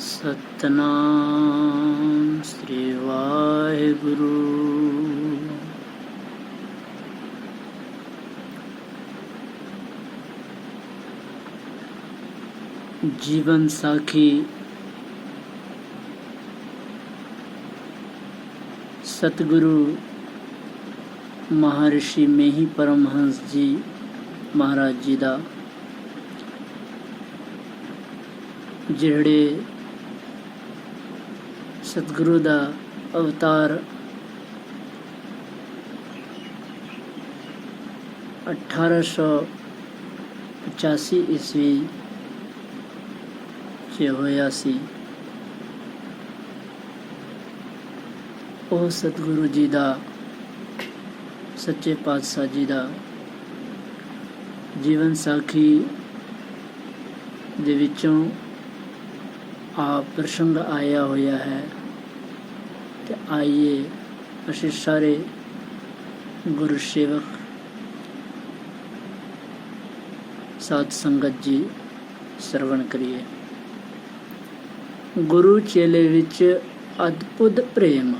सतनाम श्री वाहिगुरु। जीवन साखी सतगुरु महर्षि मेही परमहंस जी महाराज जी दा, जिहड़े सतगुरु दा अवतार 1885 ईस्वी च होया सी। ਉਹ सतगुरु जी दा, सच्चे पातशाह जी दा जीवन साखी दे विचों आप प्रसंग आया होया है। ते आइए असीं सारे गुरु सेवक साध संगत जी श्रवण करिए। गुरु चेले विच अद्भुत प्रेम।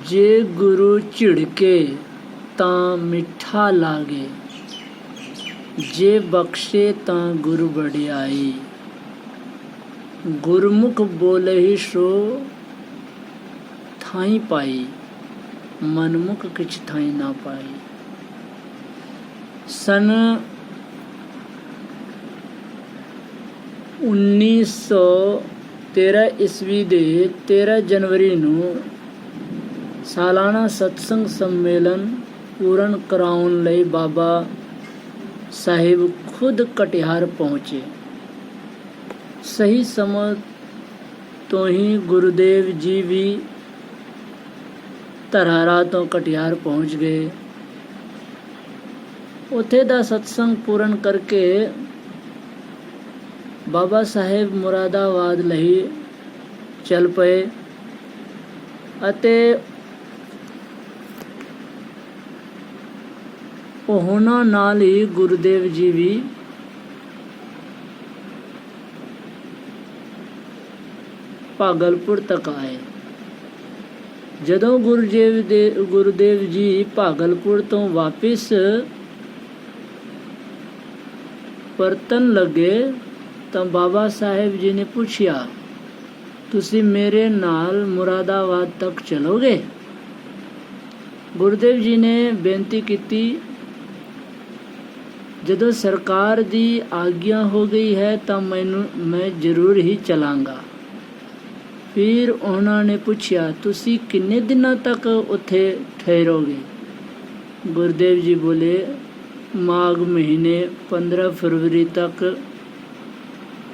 जे गुरु झिड़के तां मिठा लागे, जे बख्शे तां गुरु वडियाई। गुरमुख बोलहि सो थाई पाई, मनमुख किछ थाई ना पाई। सन 1913 ईस्वी दे 13 जनवरी ਨੂੰ ਸਾਲਾਨਾ ਸਤਸੰਗ ਸੰਮੇਲਨ ਪੂਰਨ ਕਰਾਉਣ ਲਈ ਬਾਬਾ ਸਾਹਿਬ ਖੁਦ ਕਟਿਹਾਰ ਪਹੁੰਚੇ। ਸਹੀ ਸਮਾਂ ਤੋਂ ਹੀ ਗੁਰੂਦੇਵ ਜੀ ਵੀ ਧਰਾਰਾ ਤੋਂ ਕਟਿਹਾਰ ਪਹੁੰਚ ਗਏ। ਉੱਥੇ ਦਾ ਸਤਸੰਗ ਪੂਰਨ ਕਰਕੇ ਬਾਬਾ ਸਾਹਿਬ ਮੁਰਾਦਾਬਾਦ ਲਈ ਚੱਲ ਪਏ ਅਤੇ ਉਹਨਾਂ ਨਾਲ ਹੀ ਗੁਰੂਦੇਵ ਜੀ ਵੀ ਭਾਗਲਪੁਰ ਤੱਕ ਆਏ। ਜਦੋਂ ਗੁਰੂਦੇਵ ਜੀ ਭਾਗਲਪੁਰ ਤੋਂ ਵਾਪਿਸ ਪਰਤਨ ਲੱਗੇ ਤਾਂ ਬਾਬਾ ਸਾਹਿਬ ਜੀ ਨੇ ਪੁੱਛਿਆ, ਤੁਸੀਂ ਮੇਰੇ ਨਾਲ ਮੁਰਾਦਾਬਾਦ ਤੱਕ ਚਲੋਗੇ? ਗੁਰੂਦੇਵ ਜੀ ਨੇ ਬੇਨਤੀ ਕੀਤੀ, ਜਦੋਂ ਸਰਕਾਰ ਦੀ ਆਗਿਆ ਹੋ ਗਈ ਹੈ ਤਾਂ ਮੈਂ ਜ਼ਰੂਰ ਹੀ ਚਲਾਂਗਾ। ਫਿਰ ਉਹਨਾਂ ਨੇ ਪੁੱਛਿਆ, ਤੁਸੀਂ ਕਿੰਨੇ ਦਿਨਾਂ ਤੱਕ ਉੱਥੇ ਠਹਿਰੋਗੇ? ਗੁਰੂਦੇਵ ਜੀ ਬੋਲੇ, ਮਾਘ ਮਹੀਨੇ 15 ਫਰਵਰੀ ਤੱਕ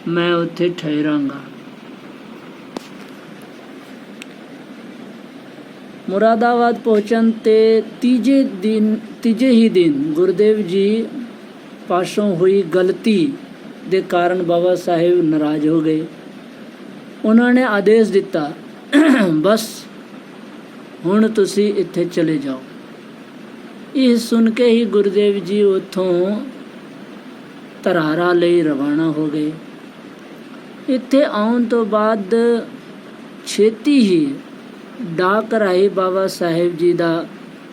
ਮੈਂ ਉੱਥੇ ਠਹਿਰਾਂਗਾ। ਮੁਰਾਦਾਬਾਦ ਪਹੁੰਚਣ ਤੇ ਤੀਜੇ ਹੀ ਦਿਨ ਗੁਰੂਦੇਵ ਜੀ ਪਾਸੋਂ ਹੋਈ ਗਲਤੀ ਦੇ ਕਾਰਨ ਬਾਬਾ ਸਾਹਿਬ ਨਾਰਾਜ਼ ਹੋ ਗਏ। ਉਹਨਾਂ ਨੇ ਆਦੇਸ਼ ਦਿੱਤਾ, ਬਸ ਹੁਣ ਤੁਸੀਂ ਇੱਥੇ ਚਲੇ ਜਾਓ। ਇਹ ਸੁਣ ਕੇ ਹੀ ਗੁਰੂਦੇਵ ਜੀ ਉੱਥੋਂ ਧਰਾਰਾ ਲਈ ਰਵਾਨਾ ਹੋ ਗਏ। ਇੱਥੇ ਆਉਣ ਤੋਂ ਬਾਅਦ ਛੇਤੀ ਹੀ ਡਾਕ ਰਾਹੀਂ ਬਾਬਾ ਸਾਹਿਬ ਜੀ ਦਾ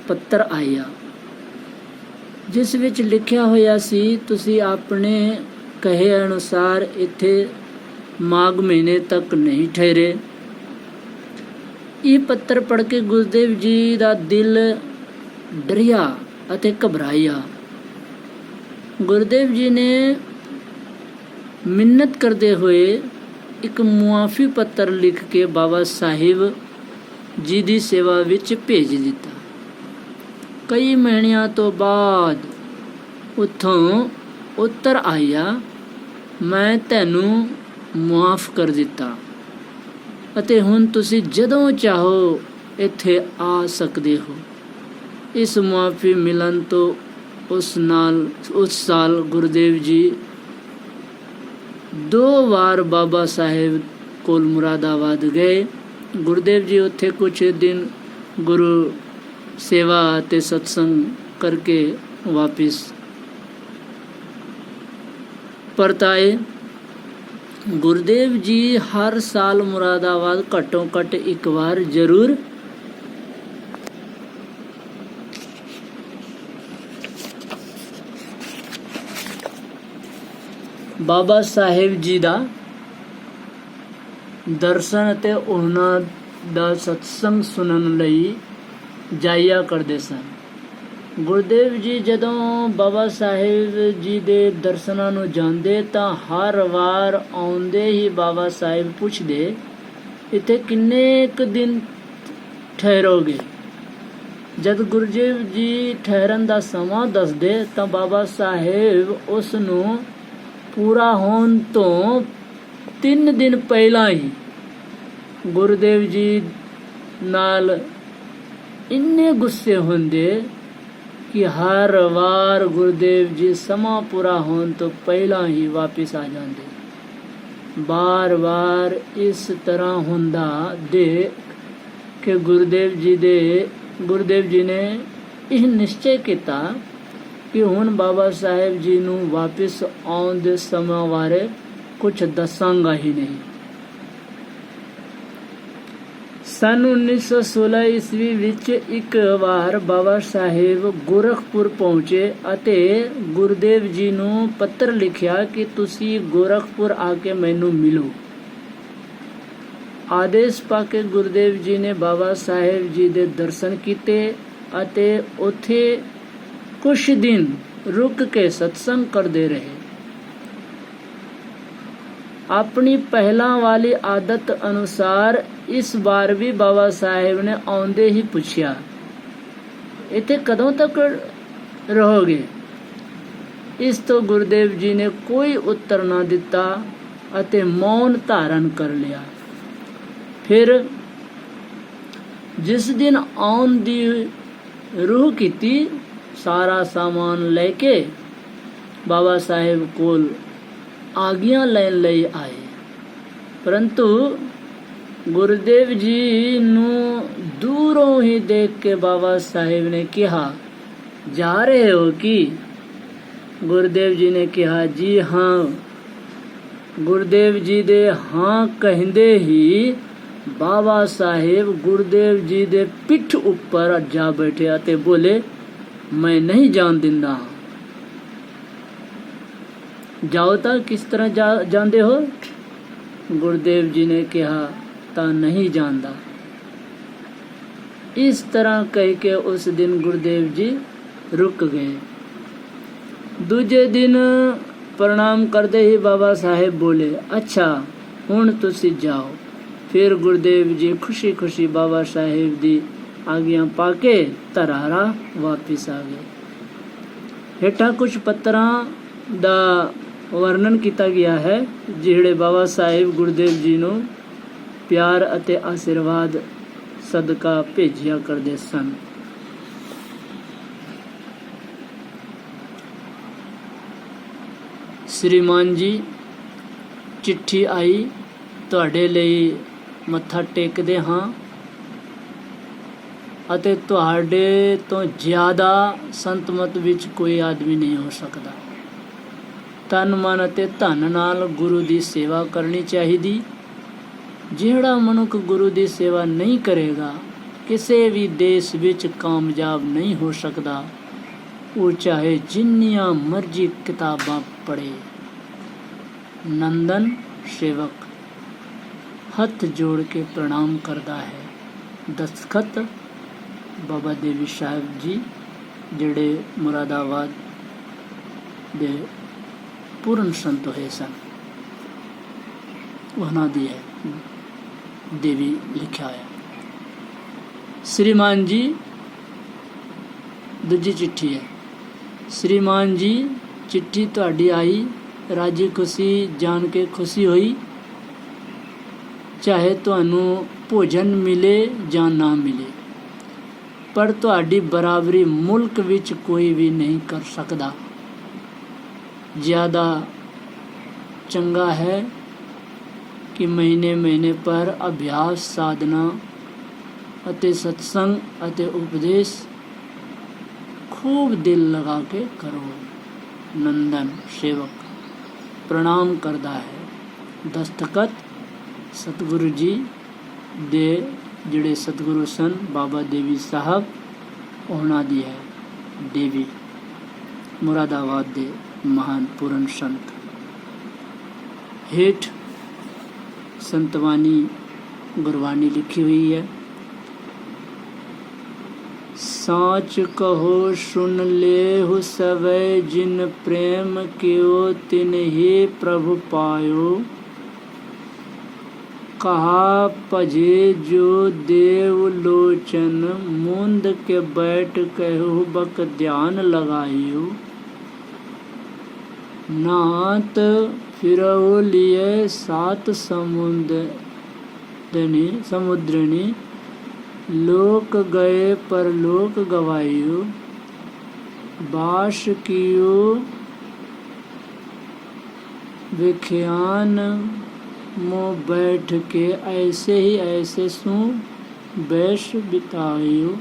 ਪੱਤਰ ਆਇਆ, ਜਿਸ ਵਿੱਚ ਲਿਖਿਆ ਹੋਇਆ ਸੀ, ਤੁਸੀਂ ਆਪਣੇ ਕਹੇ ਅਨੁਸਾਰ ਇੱਥੇ ਮਾਘ ਮਹੀਨੇ ਤੱਕ ਨਹੀਂ ਠਹਿਰੇ। ਇਹ ਪੱਤਰ ਪੜ੍ਹ ਕੇ ਗੁਰੂਦੇਵ ਜੀ ਦਾ ਦਿਲ ਡਰਿਆ ਅਤੇ ਘਬਰਾਇਆ। ਗੁਰੂਦੇਵ ਜੀ ਨੇ ਮਿੰਨਤ ਕਰਦੇ ਹੋਏ ਇੱਕ ਮੁਆਫੀ ਪੱਤਰ ਲਿਖ ਕੇ ਬਾਬਾ ਸਾਹਿਬ ਜੀ ਦੀ ਸੇਵਾ ਵਿੱਚ ਭੇਜ ਦਿੱਤਾ। ਕਈ ਮਹੀਨਿਆਂ ਤੋਂ ਬਾਅਦ ਉੱਥੋਂ ਉੱਤਰ ਆਇਆ, ਮੈਂ ਤੈਨੂੰ ਮੁਆਫ ਕਰ ਦਿੱਤਾ ਅਤੇ ਹੁਣ ਤੁਸੀਂ ਜਦੋਂ ਚਾਹੋ ਇੱਥੇ ਆ ਸਕਦੇ ਹੋ। ਇਸ ਮੁਆਫੀ ਮਿਲਣ ਤੋਂ ਉਸ ਸਾਲ ਗੁਰੂਦੇਵ ਜੀ 2 ਵਾਰ ਬਾਬਾ ਸਾਹਿਬ ਕੋਲ ਮੁਰਾਦਾਬਾਦ ਗਏ। ਗੁਰੂਦੇਵ ਜੀ ਉੱਥੇ ਕੁਛ ਦਿਨ ਗੁਰੂ ਸੇਵਾ ਅਤੇ ਸਤਸੰਗ ਕਰਕੇ ਵਾਪਿਸ ਪਰਤਾਏ। ਗੁਰਦੇਵ ਜੀ ਹਰ ਸਾਲ ਮੁਰਾਦਾਬਾਦ ਘੱਟੋ ਘੱਟ ਇੱਕ ਵਾਰ ਜ਼ਰੂਰ ਬਾਬਾ ਸਾਹਿਬ ਜੀ ਦਾ ਦਰਸ਼ਨ ਅਤੇ ਉਹਨਾਂ ਦਾ ਸਤਸੰਗ ਸੁਣਨ ਲਈ ਜਾਇਆ ਕਰਦੇ ਸਨ। ਗੁਰਦੇਵ ਜੀ ਜਦੋਂ ਬਾਬਾ ਸਾਹਿਬ ਜੀ ਦੇ ਦਰਸ਼ਨਾਂ ਨੂੰ ਜਾਂਦੇ ਤਾਂ ਹਰ ਵਾਰ ਆਉਂਦੇ ਹੀ ਬਾਬਾ ਸਾਹਿਬ ਪੁੱਛਦੇ, ਇੱਥੇ ਕਿੰਨੇ ਕੁ ਦਿਨ ਠਹਿਰੋਗੇ? ਜਦ ਗੁਰਦੇਵ ਜੀ ਠਹਿਰਨ ਦਾ ਸਮਾਂ ਦੱਸਦੇ ਤਾਂ ਬਾਬਾ ਸਾਹਿਬ ਉਸ ਨੂੰ ਪੂਰਾ ਹੋਣ ਤੋਂ 3 ਦਿਨ ਪਹਿਲਾਂ ਹੀ ਗੁਰਦੇਵ ਜੀ ਨਾਲ ਇੰਨੇ ਗੁੱਸੇ ਹੁੰਦੇ ਕਿ ਹਰ ਵਾਰ ਗੁਰਦੇਵ ਜੀ ਸਮਾਂ ਪੂਰਾ ਹੋਣ ਤੋਂ ਪਹਿਲਾਂ ਹੀ ਵਾਪਿਸ ਆ ਜਾਂਦੇ। ਬਾਰ-ਬਾਰ ਇਸ ਤਰ੍ਹਾਂ ਹੁੰਦਾ ਦੇਖ ਕਿ ਗੁਰਦੇਵ ਜੀ ਨੇ ਇਹ ਨਿਸ਼ਚੈ ਕੀਤਾ ਕਿ ਹੁਣ ਬਾਬਾ ਸਾਹਿਬ ਜੀ ਨੂੰ ਵਾਪਿਸ ਆਉਣ ਦੇ ਸਮਾਂ ਬਾਰੇ ਕੁਝ ਦੱਸਾਂਗਾ ਹੀ ਨਹੀਂ। ਸੰਨ 1916 ਈਸਵੀ ਵਿੱਚ ਇੱਕ ਵਾਰ ਬਾਬਾ ਸਾਹਿਬ ਗੋਰਖਪੁਰ ਪਹੁੰਚੇ ਅਤੇ ਗੁਰਦੇਵ ਜੀ ਨੂੰ ਪੱਤਰ ਲਿਖਿਆ ਕਿ ਤੁਸੀਂ ਗੋਰਖਪੁਰ ਆ ਕੇ ਮੈਨੂੰ ਮਿਲੋ। ਆਦੇਸ਼ ਪਾ ਕੇ ਗੁਰਦੇਵ ਜੀ ਨੇ ਬਾਬਾ ਸਾਹਿਬ ਜੀ ਦੇ ਦਰਸ਼ਨ ਕੀਤੇ ਅਤੇ ਉੱਥੇ ਕੁਝ ਦਿਨ ਰੁਕ ਕੇ ਸਤਸੰਗ ਕਰਦੇ ਰਹੇ। ਆਪਣੀ ਪਹਿਲਾਂ ਵਾਲੀ ਆਦਤ ਅਨੁਸਾਰ ਇਸ ਵਾਰ ਵੀ ਬਾਬਾ ਸਾਹਿਬ ਨੇ ਆਉਂਦੇ ਹੀ ਪੁੱਛਿਆ, ਇੱਥੇ ਕਦੋਂ ਤੱਕ ਰਹੋਗੇ? ਇਸ ਤੋਂ ਗੁਰਦੇਵ ਜੀ ਨੇ ਕੋਈ ਉੱਤਰ ਨਾ ਦਿੱਤਾ ਅਤੇ ਮੌਨ ਧਾਰਨ ਕਰ ਲਿਆ। ਫਿਰ ਜਿਸ ਦਿਨ ਆਉਣ ਦੀ ਰੂਹ ਕੀਤੀ, ਸਾਰਾ ਸਾਮਾਨ ਲੈ ਕੇ ਬਾਬਾ ਸਾਹਿਬ ਕੋਲ ਆਗਿਆ ਲੈਣ ਲਈ ਆਏ। ਪਰੰਤੂ ਗੁਰਦੇਵ ਜੀ ਨੂੰ ਦੂਰੋਂ ਹੀ ਦੇਖ ਕੇ ਬਾਬਾ ਸਾਹਿਬ ਨੇ ਕਿਹਾ, ਜਾ ਰਹੇ ਹੋ ਕਿ? ਗੁਰਦੇਵ ਜੀ ਨੇ ਕਿਹਾ, ਜੀ ਹਾਂ। ਗੁਰਦੇਵ ਜੀ ਦੇ ਹਾਂ ਕਹਿੰਦੇ ਹੀ ਬਾਬਾ ਸਾਹਿਬ ਗੁਰਦੇਵ ਜੀ ਦੇ ਪਿੱਠ ਉੱਪਰ ਜਾ ਬੈਠੇ ਅਤੇ ਬੋਲੇ, ਮੈਂ ਨਹੀਂ ਜਾਣ ਦਿੰਦਾ। ਜਾਓ ਤਾਂ ਕਿਸ ਤਰ੍ਹਾਂ ਜਾਂਦੇ ਹੋ? ਗੁਰਦੇਵ ਜੀ ਨੇ ਕਿਹਾ, ਤਾਂ ਨਹੀਂ ਜਾਣਦਾ। ਇਸ ਤਰ੍ਹਾਂ ਕਹਿ ਕੇ ਉਸ ਦਿਨ ਗੁਰਦੇਵ ਜੀ ਰੁਕ ਗਏ। ਦੂਜੇ ਦਿਨ ਪ੍ਰਣਾਮ ਕਰਦੇ ਹੀ ਬਾਬਾ ਸਾਹਿਬ ਬੋਲੇ, ਅੱਛਾ ਹੁਣ ਤੁਸੀਂ ਜਾਓ। ਫਿਰ ਗੁਰਦੇਵ ਜੀ ਖੁਸ਼ੀ ਖੁਸ਼ੀ ਬਾਬਾ ਸਾਹਿਬ ਦੀ ਆਗਿਆ ਪਾ ਕੇ ਧਰਾਰਾ ਵਾਪਿਸ ਆ ਗਏ। ਹੇਠਾਂ ਕੁਝ ਪੱਤਰਾਂ ਦਾ ਵਰਣਨ ਕੀਤਾ ਗਿਆ ਹੈ ਜਿਹੜੇ ਬਾਬਾ ਸਾਹਿਬ ਗੁਰਦੇਵ ਜੀ ਨੂੰ ਪਿਆਰ ਅਤੇ ਆਸ਼ੀਰਵਾਦ ਸਦਕਾ ਭੇਜਿਆ ਕਰਦੇ ਸਨ। श्रीमान जी, चिट्ठी आई, ਤੁਹਾਡੇ ਲਈ ਮੱਥਾ ਟੇਕਦੇ ਹਾਂ ਅਤੇ ਤੁਹਾਡੇ ਤੋਂ ਜ਼ਿਆਦਾ ਸੰਤਮਤ ਵਿੱਚ ਕੋਈ ਆਦਮੀ ਨਹੀਂ ਹੋ ਸਕਦਾ। ਤਨ ਮਨ ਅਤੇ ਧਨ ਨਾਲ ਗੁਰੂ ਦੀ ਸੇਵਾ ਕਰਨੀ ਚਾਹੀਦੀ। ਜਿਹੜਾ ਮਨੁੱਖ ਗੁਰੂ ਦੀ ਸੇਵਾ ਨਹੀਂ ਕਰੇਗਾ ਕਿਸੇ ਵੀ ਦੇਸ਼ ਵਿੱਚ ਕਾਮਯਾਬ ਨਹੀਂ ਹੋ ਸਕਦਾ। ਉਹ ਚਾਹੇ ਜਿੰਨੀਆਂ ਮਰਜ਼ੀ ਕਿਤਾਬਾਂ ਪੜ੍ਹੇ। ਨੰਦਨ ਸੇਵਕ ਹੱਥ ਜੋੜ ਕੇ ਪ੍ਰਣਾਮ ਕਰਦਾ ਹੈ। ਦਸਤਖਤ ਬਾਬਾ ਦੇਵੀ ਸਾਹਿਬ ਜੀ ਜਿਹੜੇ ਮੁਰਾਦਾਬਾਦ ਦੇ ਪੂਰਨ ਸੰਤ ਹੋਏ ਸਨ, ਉਹਨਾਂ ਦੀ ਹੈ ਦੇਵੀ ਲਿਖਿਆ ਹੋਇਆ। श्रीमान जी, ਦੂਜੀ ਚਿੱਠੀ ਹੈ। श्रीमान जी, चिट्ठी ਤੁਹਾਡੀ ਆਈ, ਰਾਜੀ ਖੁਸ਼ੀ ਜਾਣ ਕੇ ਖੁਸ਼ੀ ਹੋਈ। ਚਾਹੇ ਤੁਹਾਨੂੰ ਭੋਜਨ ਮਿਲੇ ਜਾਂ ਨਾ ਮਿਲੇ, ਪਰ ਤੁਹਾਡੀ ਬਰਾਬਰੀ ਮੁਲਕ ਵਿੱਚ ਕੋਈ ਵੀ ਨਹੀਂ ਕਰ ਸਕਦਾ। ਜ਼ਿਆਦਾ ਚੰਗਾ ਹੈ ਕਿ ਮਹੀਨੇ ਮਹੀਨੇ ਪਰ ਅਭਿਆਸ ਸਾਧਨਾ ਅਤੇ ਸਤਸੰਗ ਅਤੇ ਉਪਦੇਸ਼ खूब दिल लगा के करो। नंदन सेवक। प्रणाम करदा है। दस्तखत सतगुरु जी दे ਜਿਹੜੇ सतगुरु सन बाबा देवी साहब ਉਹਨਾਂ ਦੀ ਹੈ। देवी मुरादाबाद दे महान पूर्ण संत। हेठ संतवानी गुरबानी लिखी हुई है। साच कहो सुन लेहु सवै जिन प्रेम कियो तिन ही प्रभु पायो। कहा पजे जो देव लोचन मुंद के बैठ कहु बक ध्यान लगायो। नात फिरऊ लिए सात समुद्रनी लोक गए पर लोक गवायो। बाश कियो विख्यान मुँह बैठ के ऐसे ही ऐसे सू बैश बितायो।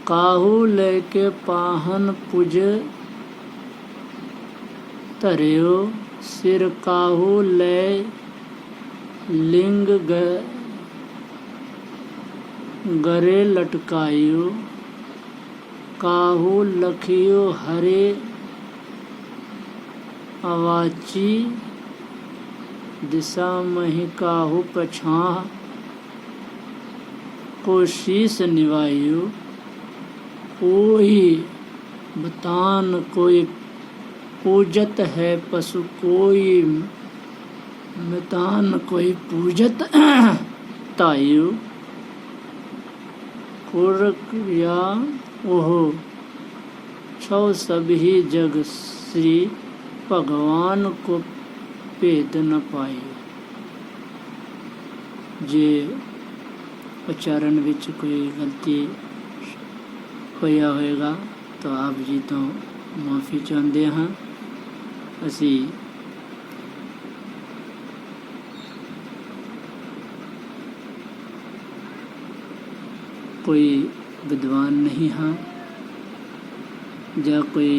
काहू लेके पाहन पुज धरियो। सिर काहू ले लिंग गरे लटकायो। काहू लखियो हरे अवाची दिशा मही काहू पछाह को शीस निवायो। कोई बतान कोई पूजत है पशु कोई मितान कोई पूजत तायु। कुरक या ओहो छौ सभी जग श्री भगवान को भेद न पाए। जे उच्चारण विच कोई गलती होया होएगा तो आप जी तो माफ़ी चाहते हाँ। असी कोई विद्वान नहीं हाँ या कोई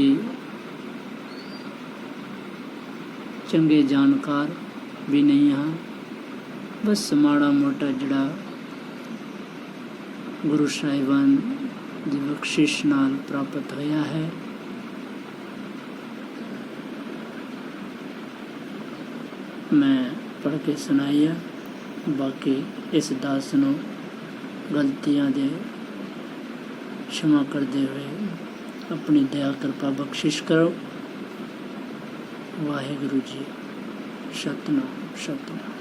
चंगे जानकार भी नहीं हाँ। बस माड़ा मोटा जड़ा गुरु साहिबान ਦੀ ਬਖਸ਼ਿਸ਼ ਨਾਲ ਪ੍ਰਾਪਤ ਹੋਇਆ ਹੈ। ਮੈਂ ਪੜ੍ਹ ਕੇ ਸੁਣਾਇਆ। ਬਾਕੀ ਇਸ ਦਾਸ ਨੂੰ ਗਲਤੀਆਂ ਦੇ क्षमा ਕਰਦੇ ਹੋਏ ਆਪਣੀ ਦਇਆ ਕਿਰਪਾ ਬਖਸ਼ਿਸ਼ ਕਰੋ। ਵਾਹਿਗੁਰੂ ਜੀ ਸਤਿਨਾਮ ਸਤਿਨਾਮ।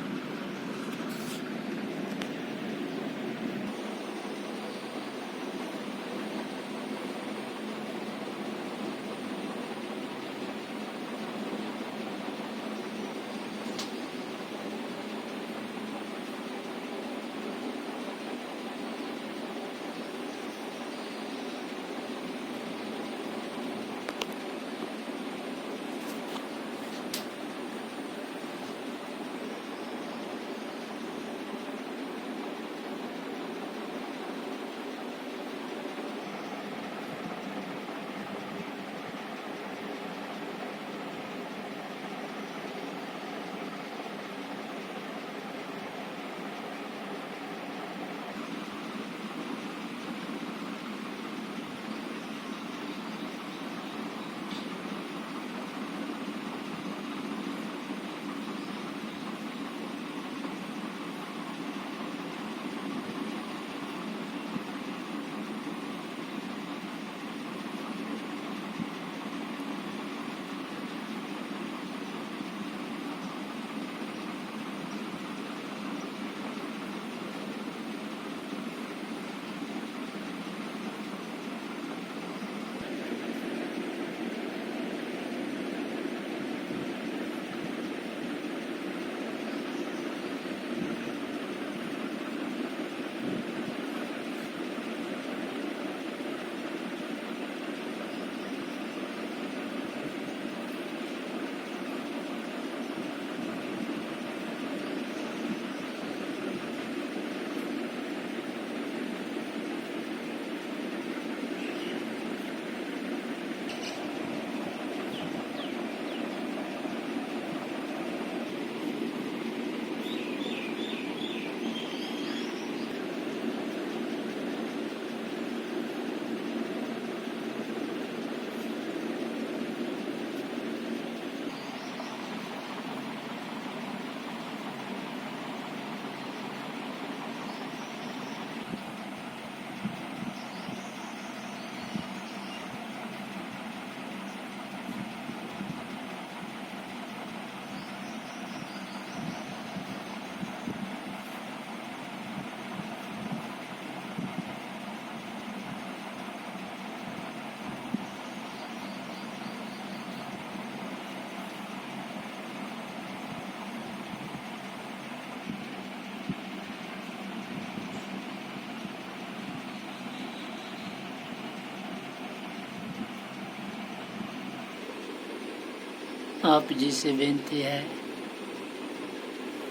ਆਪ ਜੀ ਸੇ ਬੇਨਤੀ ਹੈ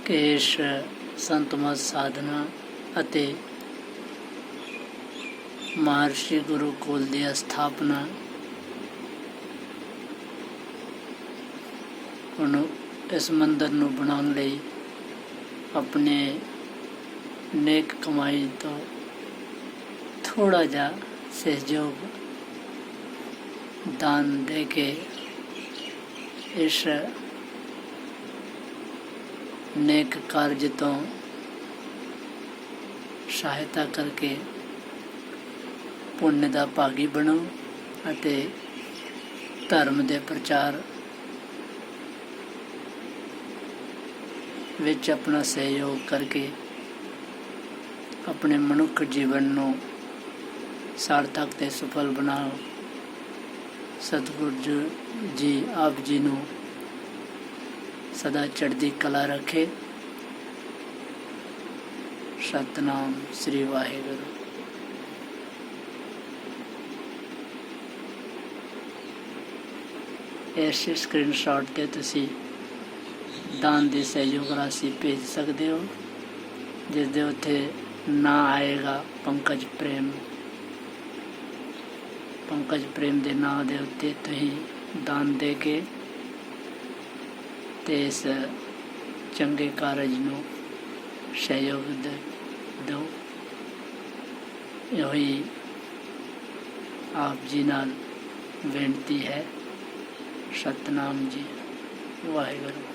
ਕਿ ਇਸ ਸੰਤ ਮਤ ਸਾਧਨਾ ਅਤੇ ਮਹਰਸ਼ੀ ਗੁਰੂਕੁਲ ਦੀ ਸਥਾਪਨਾ ਉਹਨੂੰ ਇਸ ਮੰਦਰ ਨੂੰ ਬਣਾਉਣ ਲਈ ਆਪਣੇ ਨੇਕ ਕਮਾਈ ਤੋਂ ਥੋੜਾ ਜਿਹਾ ਸਹਿਯੋਗ ਦਾਨ ਦੇ ਕੇ ਇਸ ਨੇਕ ਕਾਰਜ ਤੋਂ ਸਹਾਇਤਾ ਕਰਕੇ ਪੁੰਨ ਦਾ ਭਾਗੀ ਬਣੋ ਅਤੇ ਧਰਮ ਦੇ ਪ੍ਰਚਾਰ ਵਿੱਚ ਆਪਣਾ ਸਹਿਯੋਗ ਕਰਕੇ ਆਪਣੇ ਮਨੁੱਖ ਜੀਵਨ ਨੂੰ ਸਾਰਥਕ ਤੇ ਸਫਲ ਬਣਾਓ। ਸਤਿਗੁਰੂ ਜੀ ਆਪ ਜੀ ਨੂੰ ਸਦਾ ਚੜ੍ਹਦੀ ਕਲਾ ਰੱਖੇ। ਸਤਿਨਾਮ ਸ੍ਰੀ ਵਾਹਿਗੁਰੂ। ਇਸ ਸਕਰੀਨਸ਼ਾਟ 'ਤੇ ਤੁਸੀਂ ਦਾਨ ਦੀ ਸਹਿਯੋਗ ਰਾਸ਼ੀ ਭੇਜ ਸਕਦੇ ਹੋ, ਜਿਸ ਦੇ ਉੱਤੇ ਨਾਂ ਆਏਗਾ ਪੰਕਜ ਪ੍ਰੇਮ ਦੇ ਨਾਂ ਦੇ ਉੱਤੇ ਤੁਸੀਂ ਦਾਨ ਦੇ ਕੇ ਤੇ ਇਸ ਚੰਗੇ ਕਾਰਜ ਨੂੰ ਸਹਿਯੋਗ ਦਿਓ। ਇਹੋ ਹੀ ਆਪ ਜੀ ਨਾਲ ਬੇਨਤੀ ਹੈ। ਸਤਿਨਾਮ ਜੀ ਵਾਹਿਗੁਰੂ।